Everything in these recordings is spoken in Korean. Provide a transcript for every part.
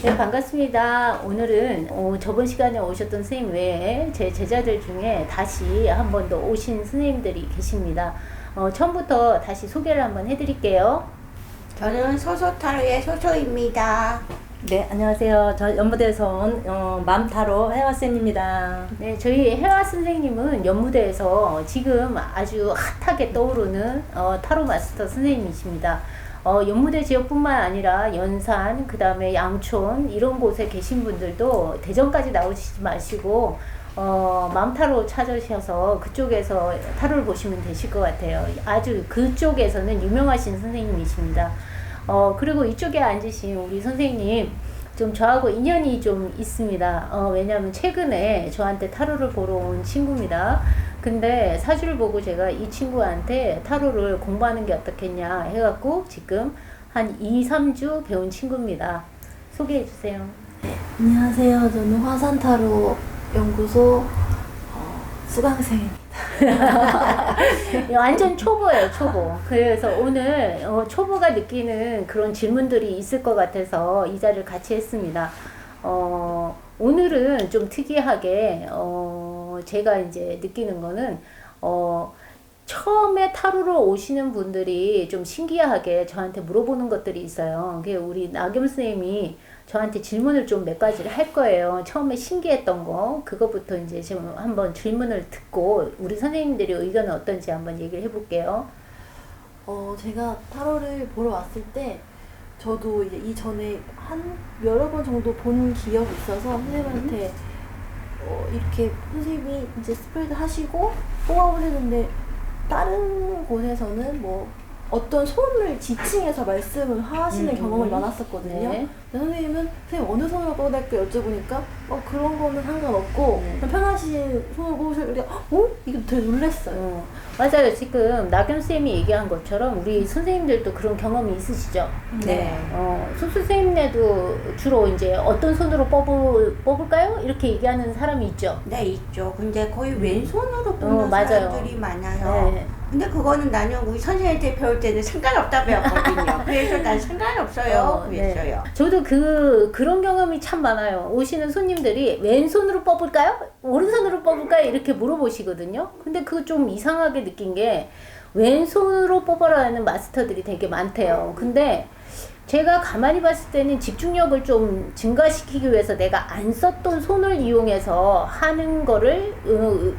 네, 반갑습니다. 오늘은 저번 시간에 오셨던 선생님 외에 제 제자들 중에 다시 한 번 더 오신 선생님들이 계십니다. 처음부터 다시 소개를 한번 해드릴게요. 저는 소소타로의 소소입니다. 네, 안녕하세요. 저 연무대에서 온 맘타로 혜화쌤입니다. 네, 저희 혜화 선생님은 연무대에서 지금 아주 핫하게 떠오르는 타로 마스터 선생님이십니다. 연무대 지역뿐만 아니라 연산, 그 다음에 양촌 이런 곳에 계신 분들도 대전까지 나오시지 마시고 맘타로 찾으셔서 그쪽에서 타로를 보시면 되실 것 같아요. 아주 그쪽에서는 유명하신 선생님이십니다. 그리고 이쪽에 앉으신 우리 선생님 좀 저하고 인연이 좀 있습니다. 왜냐하면 최근에 저한테 타로를 보러 온 친구입니다. 근데 사주를 보고 제가 이 친구한테 타로를 공부하는 게 어떻겠냐 해갖고 지금 한 2, 3주 배운 친구입니다. 소개해 주세요. 안녕하세요. 저는 화산타로 연구소 수강생입니다. 완전 초보예요, 초보. 그래서 오늘 초보가 느끼는 그런 질문들이 있을 것 같아서 이 자리를 같이 했습니다. 오늘은 좀 특이하게 제가 이제 느끼는 거는 처음에 타로를 오시는 분들이 좀 신기하게 저한테 물어보는 것들이 있어요. 그게 우리 나겸 선생님이 저한테 질문을 좀 몇 가지를 할 거예요. 처음에 신기했던 거 그거부터 이제 지금 한번 질문을 듣고 우리 선생님들이 의견은 어떤지 한번 얘기를 해볼게요. 제가 타로를 보러 왔을 때 저도 이제 이전에 한 여러 번 정도 본 기억이 있어서 선생님한테 이렇게 선생님이 이제 스프레드 하시고 뽑아보셨는데 다른 곳에서는 뭐 어떤 손을 지칭해서 말씀을 하시는 경험이 많았었거든요. 네. 근데 선생님은 선생님 어느 손으로 뽑을까 여쭤보니까 그런 거는 상관없고 그냥 편하신 손으로 뽑으시길래 이게 되게 놀랐어요. 맞아요. 지금 나겸 쌤이 얘기한 것처럼 우리 선생님들도 그런 경험이 있으시죠? 네. 수 선생님네도 주로 이제 어떤 손으로 뽑을까요? 이렇게 얘기하는 사람이 있죠? 네, 있죠. 근데 거의 왼손으로 뽑는 맞아요. 사람들이 많아요. 네. 근데 그거는 나는 우리 선생님한테 배울 때는 상관없다 배웠거든요. 그래서 난 상관없어요. 그랬어요. 네. 저도 그런 경험이 참 많아요. 오시는 손님들이 왼손으로 뽑을까요? 오른손으로 뽑을까요? 이렇게 물어보시거든요. 근데 그거 좀 이상하게 느낀 게 왼손으로 뽑아라는 마스터들이 되게 많대요. 근데 제가 가만히 봤을 때는 집중력을 좀 증가시키기 위해서 내가 안 썼던 손을 이용해서 하는 거를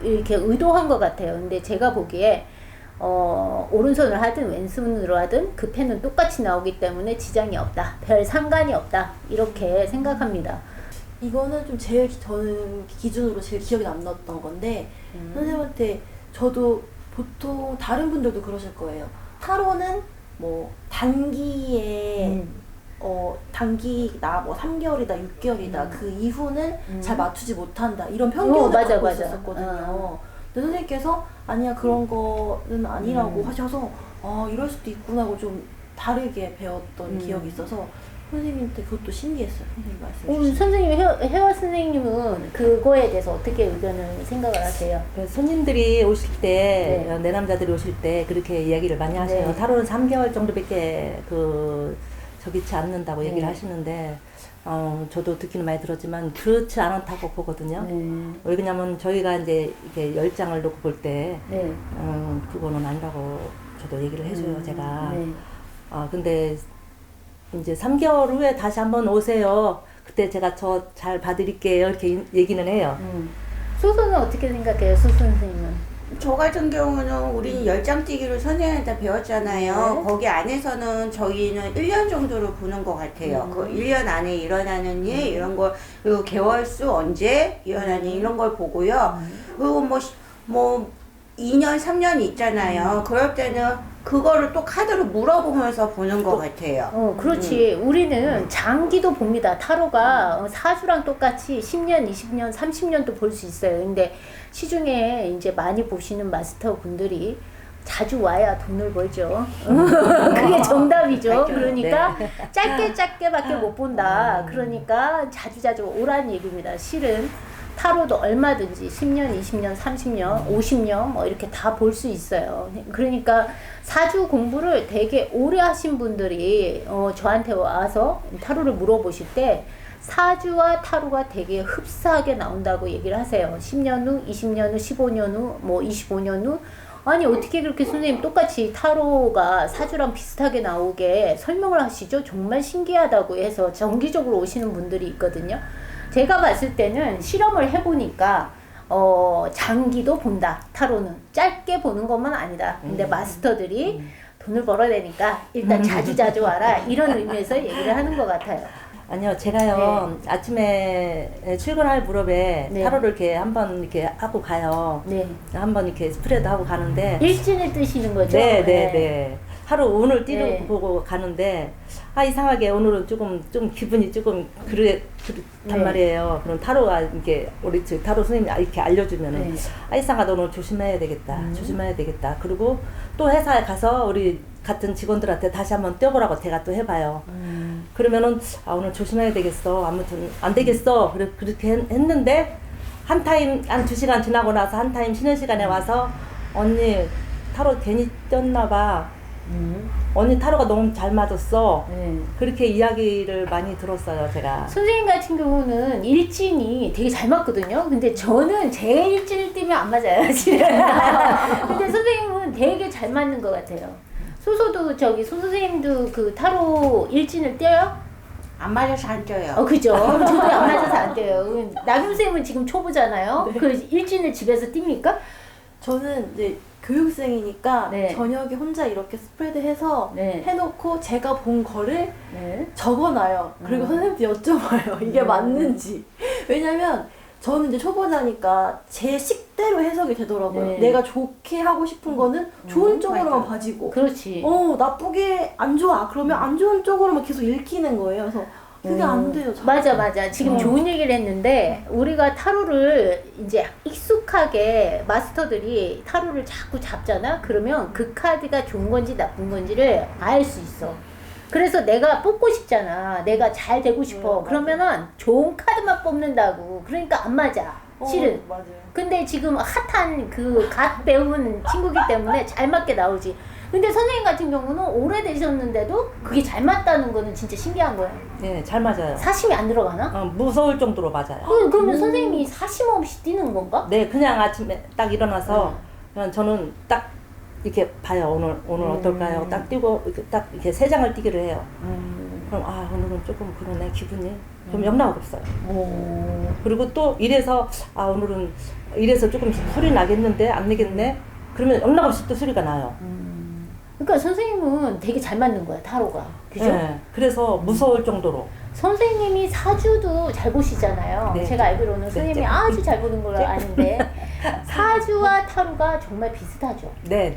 이렇게 의도한 것 같아요. 근데 제가 보기에 오른손을 하든 왼손으로 하든 그 펜은 똑같이 나오기 때문에 지장이 없다. 별 상관이 없다. 이렇게 생각합니다. 이거는 좀 저는 기준으로 제일 기억에 남았던 건데 선생님한테 저도 보통 다른 분들도 그러실 거예요. 타로는 뭐 단기에 단기다 뭐 3개월이다 6개월이다 그 이후는 잘 맞추지 못한다 이런 편견을 갖고 있었거든요. 근데 선생님께서 아니야 그런 거는 아니라고 하셔서 이럴 수도 있구나 하고 좀 다르게 배웠던 기억이 있어서 선생님한테 그것도 신기했어요. 선생님 말씀해 선생님, 혜화 선생님은 그거에 대해서 어떻게 의견을 생각을 하세요? 손님들이 오실 때, 네. 내 남자들이 오실 때 그렇게 이야기를 많이 하세요. 네. 타로는 3개월 정도밖에 저기치 않는다고 네. 얘기를 하시는데, 저도 듣기는 많이 들었지만 그렇지 않다고 보거든요. 왜 그러냐면 저희가 이제 이렇게 10장을 놓고 볼 때, 네. 그거는 아니라고 저도 얘기를 해줘요, 제가. 네. 근데 이제 3개월 후에 다시 한번 오세요. 그때 제가 저 잘 봐드릴게요. 이렇게 얘기는 해요. 수선은 어떻게 생각해요, 수 선생님은? 저 같은 경우는 우리는 열장뛰기를 선생님한테 배웠잖아요. 네. 거기 안에서는 저희는 1년 정도를 보는 것 같아요. 그 1년 안에 일어나는 일 이런 걸 그리고 개월수 언제 일어나는 이런 걸 보고요. 그리고 뭐 2년 3년 있잖아요. 그럴 때는 그거를 또 카드로 물어보면서 보는 것 같아요. 그렇지. 우리는 장기도 봅니다. 타로가 사주랑 똑같이 10년, 20년, 30년도 볼 수 있어요. 근데 시중에 이제 많이 보시는 마스터 분들이 자주 와야 돈을 벌죠. 그게 정답이죠. 그러니까 짧게밖에 못 본다. 그러니까 자주 오라는 얘기입니다. 실은 타로도 얼마든지 10년, 20년, 30년, 50년 뭐 이렇게 다 볼 수 있어요. 그러니까 사주 공부를 되게 오래 하신 분들이 저한테 와서 타로를 물어보실 때 사주와 타로가 되게 흡사하게 나온다고 얘기를 하세요. 10년 후, 20년 후, 15년 후, 뭐 25년 후. 아니 어떻게 그렇게 선생님 똑같이 타로가 사주랑 비슷하게 나오게 설명을 하시죠? 정말 신기하다고 해서 정기적으로 오시는 분들이 있거든요. 제가 봤을 때는 실험을 해보니까 장기도 본다. 타로는 짧게 보는 것만 아니다. 근데 마스터들이 돈을 벌어야 되니까 일단 자주 와라 이런 의미에서 얘기를 하는 것 같아요. 아니요, 제가요, 아침에 출근할 무렵에 네. 타로를 이렇게 한번 이렇게 하고 가요. 네. 한번 이렇게 스프레드 하고 가는데. 일진을 뜨시는 거죠? 네. 하루 운을 띄는 네. 보고 가는데, 이상하게 오늘은 좀 기분이 조금 그렇단 네. 말이에요. 그럼 타로가 이렇게, 우리 타로 선생님이 이렇게 알려주면은, 네. 이상하다, 오늘 조심해야 되겠다. 조심해야 되겠다. 그리고 또 회사에 가서 우리 같은 직원들한테 다시 한번 떼어보라고 제가 또 해봐요. 그러면은, 오늘 조심해야 되겠어. 아무튼 안 되겠어. 그렇게 했는데, 한 2시간 지나고 나서 한 타임 쉬는 시간에 와서, 언니, 타로 괜히 떴나봐. 언니 타로가 너무 잘 맞았어. 그렇게 이야기를 많이 들었어요, 제가. 선생님 같은 경우는 일진이 되게 잘 맞거든요. 근데 저는 제 일진을 띄면 안 맞아요. 근데 선생님은 되게 잘 맞는 것 같아요. 소소도 소 선생님도 그 타로 일진을 띄어요? 안 맞아서 안 쪄요. 그죠. 저도 안 맞아서 안 띄어요. 나경 선생님은 지금 초보잖아요. 그 일진을 집에서 띱니까? 저는 이제 교육생이니까 네. 저녁에 혼자 이렇게 스프레드 해서 네. 해놓고 제가 본 거를 네. 적어놔요. 그리고 선생님한테 여쭤봐요. 이게 맞는지. 왜냐면 저는 이제 초보자니까 제 식대로 해석이 되더라고요. 네. 내가 좋게 하고 싶은 거는 좋은 쪽으로만 맞아. 봐지고 그렇지. 나쁘게 안 좋아. 그러면 안 좋은 쪽으로만 계속 읽히는 거예요. 그래서 그게 안 돼요. 저는. 맞아. 지금 좋은 얘기를 했는데 우리가 타로를 이제 익숙하게 마스터들이 타로를 자꾸 잡잖아. 그러면 그 카드가 좋은 건지 나쁜 건지를 알 수 있어. 그래서 내가 뽑고 싶잖아. 내가 잘 되고 싶어. 그러면은 좋은 카드만 뽑는다고. 그러니까 안 맞아. 실은. 맞아요. 근데 지금 핫한 그 갓 배운 친구기 때문에 잘 맞게 나오지. 근데 선생님 같은 경우는 오래되셨는데도 그게 잘 맞다는 거는 진짜 신기한 거예요. 네, 잘 맞아요. 사심이 안 들어가나? 무서울 정도로 맞아요. 그러면 선생님이 사심 없이 뛰는 건가? 네, 그냥 아침에 딱 일어나서 그냥 저는 딱 이렇게 봐요. 오늘 어떨까요? 딱 뛰고 딱 이렇게 3장을 뛰기를 해요. 그럼 오늘은 조금 그러네 기분이 좀 영락 없어요. 그리고 또 이래서 오늘은 이래서 조금 소리 나겠는데 안 내겠네. 그러면 영락 없이 또 소리가 나요. 그러니까 선생님은 되게 잘 맞는 거야 타로가. 그죠? 네, 그래서 무서울 정도로. 선생님이 사주도 잘 보시잖아요. 네. 제가 알기로는 선생님이 네. 아주 잘 보는 걸로 아는데 사주와 타로가 정말 비슷하죠. 네.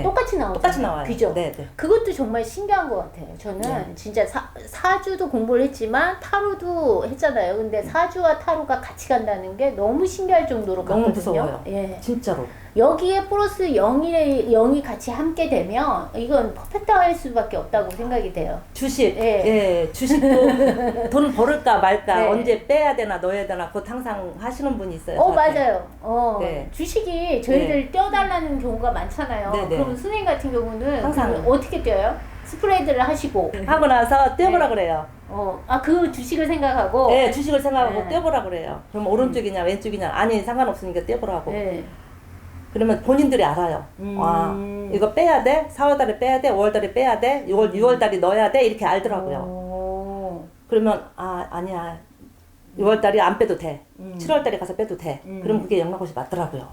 똑같이 나오죠. 똑같이 나와요. 그죠? 네. 그것도 정말 신기한 것 같아요. 저는 진짜 사주도 공부를 했지만 타로도 했잖아요. 근데 사주와 타로가 같이 간다는 게 너무 신기할 정도로 너무 같거든요. 무서워요. 예. 진짜로. 여기에 플러스 0이 같이 함께 되면 이건 퍼펙트할 수밖에 없다고 생각이 돼요. 주식, 예. 주식도 돈 벌을까 말까 네. 언제 빼야 되나 넣어야 되나 그거 항상 하시는 분이 있어요. 저한테. 맞아요. 네. 주식이 저희들 떼어달라는 경우가 많잖아요. 네, 네. 그럼 선생님 같은 경우는 항상. 그럼 어떻게 떼어요? 스프레드를 하시고. 하고 나서 떼어보라 네. 그래요. 그 주식을 생각하고. 네, 주식을 생각하고 네. 떼어보라 그래요. 그럼 오른쪽이냐 왼쪽이냐 아니 상관없으니까 떼어보라고. 네. 그러면 본인들이 알아요. 이거 빼야 돼? 4월달에 빼야 돼? 5월달에 빼야 돼? 6월달에 넣어야 돼? 이렇게 알더라고요. 그러면 아니야. 6월달에 안 빼도 돼. 7월달에 가서 빼도 돼. 그럼 그게 영락옷이 맞더라고요.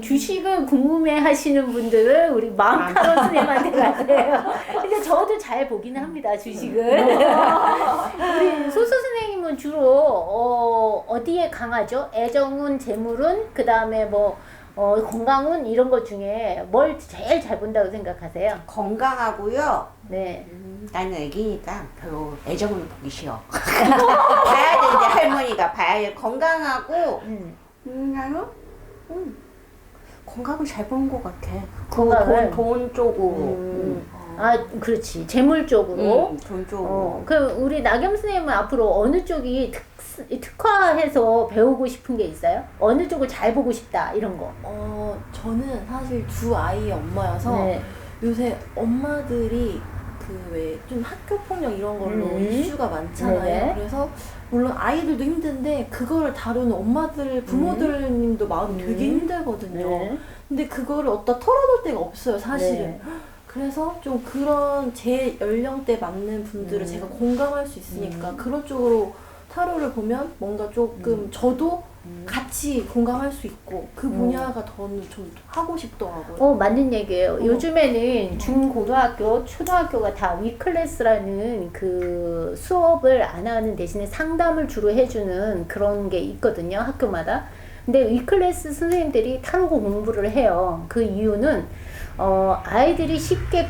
주식을 궁금해 하시는 분들은 우리 마음타로 선생님한테 가세요. 근데 저도 잘 보기는 합니다, 주식을. 우리 소수 선생님은 주로, 어디에 강하죠? 애정운, 재물운, 그 다음에 건강운, 이런 것 중에 뭘 제일 잘 본다고 생각하세요? 건강하고요. 네. 나는 애기니까 별로 애정은 보기 싫어. 봐야 되는데 할머니가 봐야 돼. 건강하고 나는 건강을 잘 보는 것 같아. 건강을? 돈 쪽으로. 그렇지. 재물 쪽으로. 돈 쪽으로. 그럼 우리 나겸 선생님은 앞으로 어느 쪽이 특화해서 배우고 싶은 게 있어요? 어느 쪽을 잘 보고 싶다, 이런 거. 저는 사실 두 아이의 엄마여서 네. 요새 엄마들이 그 왜 좀 학교 폭력 이런 걸로 이슈가 많잖아요. 네네. 그래서 물론 아이들도 힘든데 그거를 다루는 엄마들, 부모들님도 마음이 되게 힘들거든요. 네. 근데 그거를 어디다 털어놓을 데가 없어요, 사실은. 네. 그래서 좀 그런 제 연령대 맞는 분들을 제가 공감할 수 있으니까 그런 쪽으로 타로를 보면 뭔가 조금 저도 같이 공감할 수 있고 그 분야가 더는 좀 하고 싶더라고요. 맞는 얘기예요. 요즘에는 중고등학교, 초등학교가 다 위클래스라는 그 수업을 안 하는 대신에 상담을 주로 해주는 그런 게 있거든요, 학교마다. 근데 위클래스 선생님들이 타로 공부를 해요. 그 이유는 아이들이 쉽게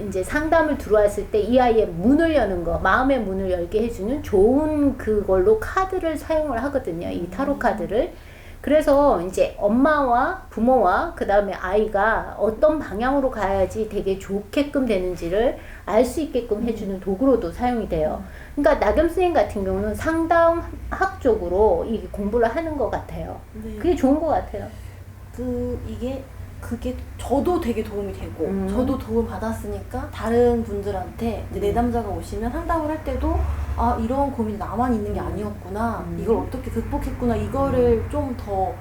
이제 상담을 들어왔을 때 이 아이의 문을 여는 거, 마음의 문을 열게 해주는 좋은 그걸로 카드를 사용을 하거든요. 이 타로 카드를. 그래서 이제 엄마와 부모와 그 다음에 아이가 어떤 방향으로 가야지 되게 좋게끔 되는지를 알 수 있게끔 해주는 도구로도 사용이 돼요. 그러니까 나겸 선생님 같은 경우는 상담학 쪽으로 이 공부를 하는 것 같아요. 네. 그게 좋은 것 같아요. 그게 저도 되게 도움이 되고 저도 도움 받았으니까 다른 분들한테 이제 내담자가 오시면 상담을 할 때도 아 이런 고민이 나만 있는 게 아니었구나 이걸 어떻게 극복했구나 이거를 좀 더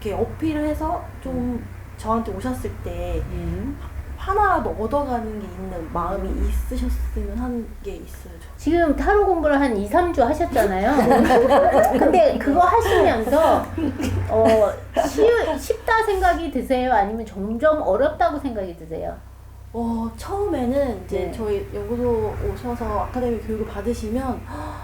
이렇게 어필을 해서 좀 저한테 오셨을 때 하나라도 얻어가는 게 있는 마음이 있으셨으면 하는 게 있어요. 지금 타로 공부를 한 2, 3주 하셨잖아요. 근데 그거 하시면서 쉽다 생각이 드세요? 아니면 점점 어렵다고 생각이 드세요? 처음에는 이제 네. 저희 연구소 오셔서 아카데미 교육을 받으시면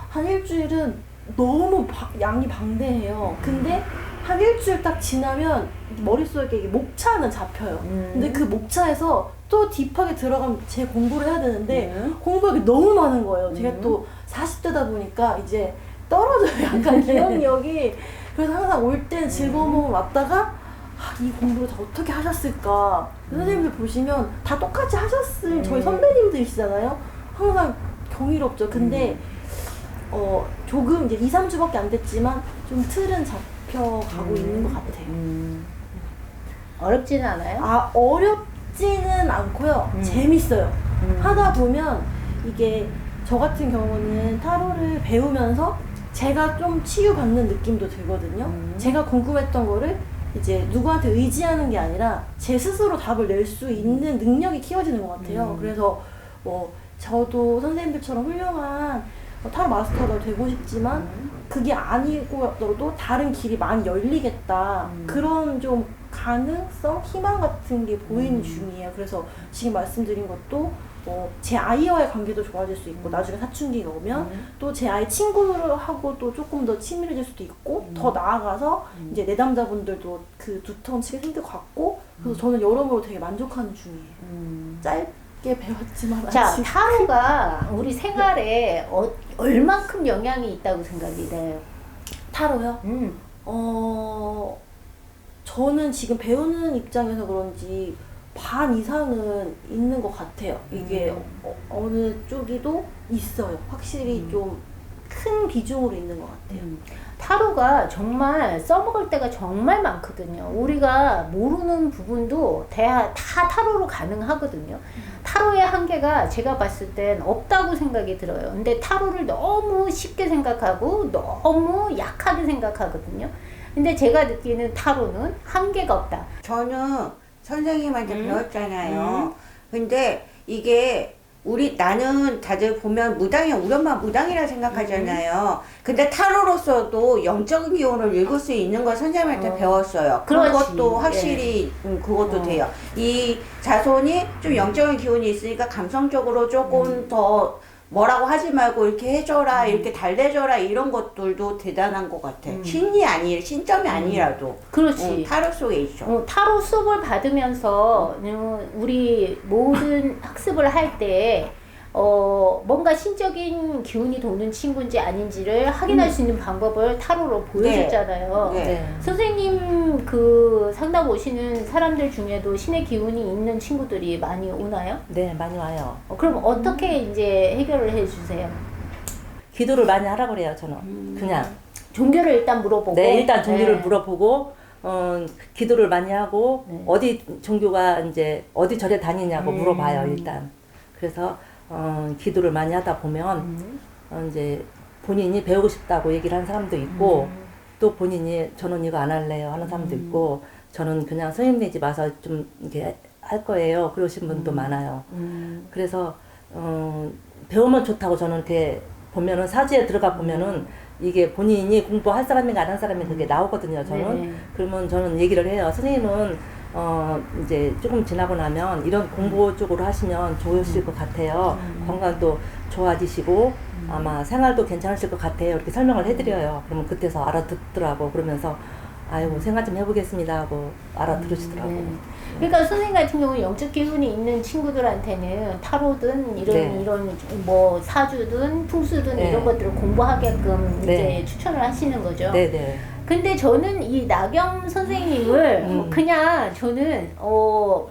한 일주일은 너무 양이 방대해요. 근데 한 일주일 딱 지나면 머릿속에 이게 목차는 잡혀요. 근데 그 목차에서 또 딥하게 들어가면 제 공부를 해야 되는데 공부하기 너무 많은 거예요. 제가 또 40대다 보니까 이제 떨어져요. 약간 기억력이. 그래서 항상 올 때는 즐거운 마음으로 왔다가 이 공부를 다 어떻게 하셨을까. 선생님들 보시면 다 똑같이 하셨을 저희 선배님들이시잖아요. 항상 경이롭죠. 근데 조금 이제 2, 3주밖에 안 됐지만 좀 틀은 잡혀가고 있는 것 같아요. 어렵지는 않아요? 어렵지는 않고요. 재밌어요. 하다 보면 이게 저 같은 경우는 타로를 배우면서 제가 좀 치유받는 느낌도 들거든요. 제가 궁금했던 거를 이제 누구한테 의지하는 게 아니라 제 스스로 답을 낼 수 있는 능력이 키워지는 것 같아요. 그래서 저도 선생님들처럼 훌륭한 타로 마스터가 되고 싶지만 그게 아니고도 다른 길이 많이 열리겠다. 그런 좀 가능성, 희망 같은 게 보이는 중이에요. 그래서 지금 말씀드린 것도 제 아이와의 관계도 좋아질 수 있고 나중에 사춘기가 오면 또 제 아이 친구하고도 조금 더 친밀해질 수도 있고 더 나아가서 이제 내담자분들도 그 두터운 치게 생길 것 같고 그래서 저는 여러모로 되게 만족하는 중이에요. 짧게 배웠지만 자, 아직 타로가 우리 생활에 얼만큼 영향이 있다고 생각이 돼요? 타로요? 저는 지금 배우는 입장에서 그런지 반 이상은 있는 것 같아요. 이게 어느 쪽이도 있어요. 확실히 좀 큰 비중으로 있는 것 같아요. 타로가 정말 써먹을 때가 정말 많거든요. 우리가 모르는 부분도 다 타로로 가능하거든요. 타로의 한계가 제가 봤을 땐 없다고 생각이 들어요. 근데 타로를 너무 쉽게 생각하고 너무 약하게 생각하거든요. 근데 제가 느끼는 타로는 한계가 없다. 저는 선생님한테 배웠잖아요. 근데 이게 나는 다들 보면 무당이, 우리 엄마 무당이라 생각하잖아요. 근데 타로로서도 영적인 기운을 읽을 수 있는 걸 선생님한테 배웠어요. 그렇지. 그것도 확실히 그것도 돼요. 이 자손이 좀 영적인 기운이 있으니까 감성적으로 조금 더 뭐라고 하지 말고 이렇게 해줘라, 이렇게 달래줘라, 이런 것들도 대단한 것 같아. 신점이 아니라도. 그렇지. 타로 속에 있죠. 타로 수업을 받으면서 우리 모든 학습을 할 때 뭔가 신적인 기운이 도는 친구인지 아닌지를 확인할 수 있는 방법을 타로로 보여줬잖아요. 네. 선생님 그 상담 오시는 사람들 중에도 신의 기운이 있는 친구들이 많이 오나요? 네, 많이 와요. 그럼 어떻게 이제 해결을 해주세요? 기도를 많이 하라고 그래요, 저는. 그냥. 종교를 일단 물어보고. 네, 일단 종교를 네. 물어보고, 기도를 많이 하고, 네. 어디 종교가 이제, 어디 절에 다니냐고 물어봐요, 일단. 그래서 기도를 많이 하다 보면 이제 본인이 배우고 싶다고 얘기를 하는 사람도 있고 또 본인이 저는 이거 안 할래요 하는 사람도 있고 저는 그냥 선생님네 집 와서 좀 이렇게 할 거예요 그러신 분도 많아요. 그래서 배우면 좋다고 저는 이렇게 보면은 사주에 들어가 보면은 이게 본인이 공부할 사람인가 안 할 사람인가 그게 나오거든요. 저는 네. 그러면 저는 얘기를 해요. 선생님은 이제 조금 지나고 나면 이런 공부 쪽으로 하시면 좋으실 것 같아요. 건강도 좋아지시고 아마 생활도 괜찮으실 것 같아요. 이렇게 설명을 해드려요. 그러면 그때서 알아듣더라고. 그러면서 아이고 생각 좀 해보겠습니다 하고 알아들으시더라고. 네. 그러니까 선생님 같은 경우 영적 기운이 있는 친구들한테는 타로든 네. 이런 뭐 사주든 풍수든 네. 이런 것들을 공부하게끔 네. 이제 추천을 하시는 거죠. 네네. 근데 저는 이 나경 선생님을 그냥 저는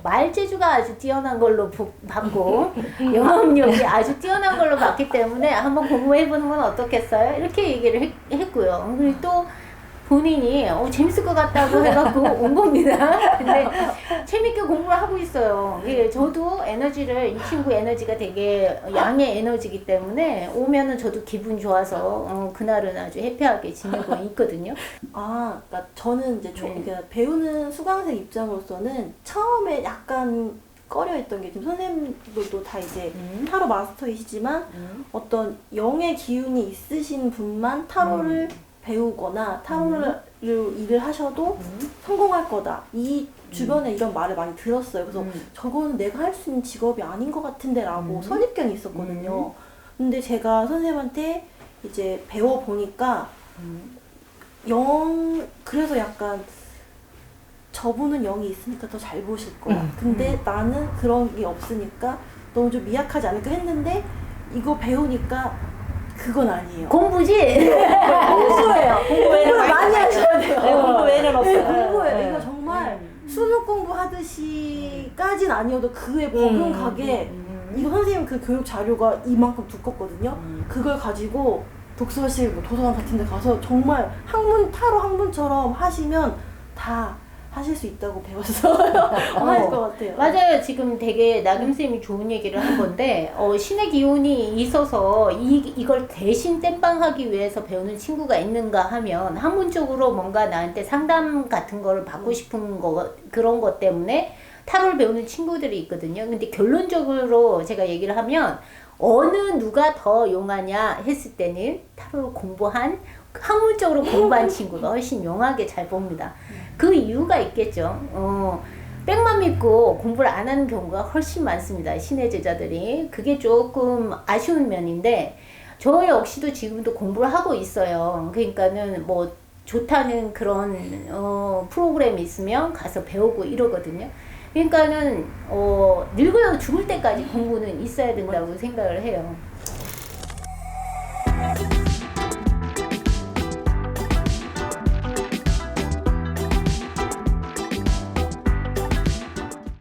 말재주가 아주 뛰어난 걸로 봤고 영업력이 아주 뛰어난 걸로 봤기 때문에 한번 공부해보는 건 어떻겠어요? 이렇게 얘기를 했고요. 그리고 또 본인이 재밌을 것 같다고 해갖고 온 겁니다. 근데 재밌게 공부를 하고 있어요. 예, 저도 이 친구 에너지가 되게 양의 에너지이기 때문에 오면은 저도 기분 좋아서 그날은 아주 해피하게 지내고 있거든요. 그러니까 저는 이제 네. 그러니까 배우는 수강생 입장으로서는 처음에 약간 꺼려했던 게 지금 선생님들도 다 이제 타로 마스터이시지만 어떤 영의 기운이 있으신 분만 타로를 배우거나 타로를 일을 하셔도 성공할 거다. 이 주변에 이런 말을 많이 들었어요. 그래서 저거는 내가 할 수 있는 직업이 아닌 것 같은데라고 선입견이 있었거든요. 근데 제가 선생님한테 이제 배워보니까 그래서 약간 저분은 영이 있으니까 더 잘 보실 거야. 근데 나는 그런 게 없으니까 너무 좀 미약하지 않을까 했는데 이거 배우니까 그건 아니에요. 공부지? 공부예요. 공부를 많이 하셔야 돼요. 네, 공부 외에는 없어요. 공부예요. 네. 이거 정말 수능 공부하듯이까진 아니어도 그에 버금가게 이거 선생님 그 교육 자료가 이만큼 두껍거든요. 그걸 가지고 독서실, 뭐 도서관 같은 데 가서 정말 타로 학문처럼 하시면 다 하실 수 있다고 배웠어요. 하실 것 같아요. 맞아요. 지금 되게 나경쌤이 좋은 얘기를 한 건데 신의 기운이 있어서 이걸 대신 땜빵하기 위해서 배우는 친구가 있는가 하면 학문적으로 뭔가 나한테 상담 같은 거를 받고 싶은 그런 것 때문에 타로를 배우는 친구들이 있거든요. 근데 결론적으로 제가 얘기를 하면 어느 누가 더 용하냐 했을 때는 타로를 공부한 학문적으로 공부한 친구가 훨씬 용하게 잘 봅니다. 그 이유가 있겠죠. 백만 믿고 공부를 안 하는 경우가 훨씬 많습니다. 신의 제자들이. 그게 조금 아쉬운 면인데 저 역시도 지금도 공부를 하고 있어요. 그러니까는 뭐 좋다는 그런 프로그램이 있으면 가서 배우고 이러거든요. 그러니까는 늙어서 죽을 때까지 공부는 있어야 된다고 생각을 해요.